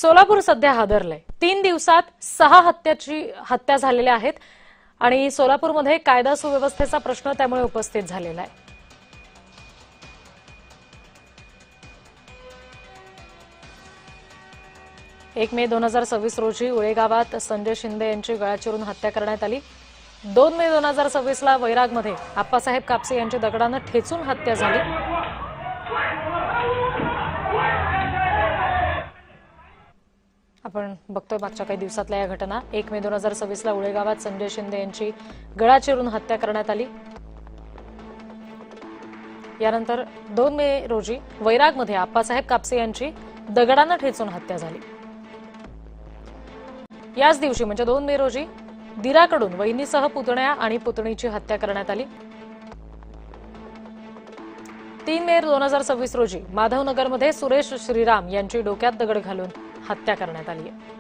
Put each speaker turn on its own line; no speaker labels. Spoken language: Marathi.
सोलापूर सध्या हादरलंय। 3 दिवसात 6 हत्या झालेल्या आहेत आणि सोलापूरमध्ये कायदा सुव्यवस्थेचा प्रश्न त्यामुळे उपस्थित झालेला आहे। 1 मे 2026 रोजी उळे गावात संजय शिंदे यांची गळा चिरून हत्या करण्यात आली। 2 मे 2026 ला वैरागमध्ये आप्पासाहेब कापसे यांची दगडाने ठेचून हत्या झाली। आपण बघतोय मागच्या काही दिवसातल्या या घटना। 1 मे 2026 ला उळे गावात संजय शिंदे यांची गळा चिरून हत्या करण्यात आली। यानंतर 2 मे रोजी वैरागमध्ये आप्पासाहेब कापसे यांची दगडाने ठेचून हत्या झाली। याच दिवशी म्हणजे 2 मे रोजी दिराकडून वहिनीसह पुतण्या आणि पुतणीची हत्या करण्यात आली। 3 मे 2026 रोजी माधवनगरमध्ये सुरेश श्रीराम यांची डोक्यात दगड घालून हत्या करण्यात आली आहे।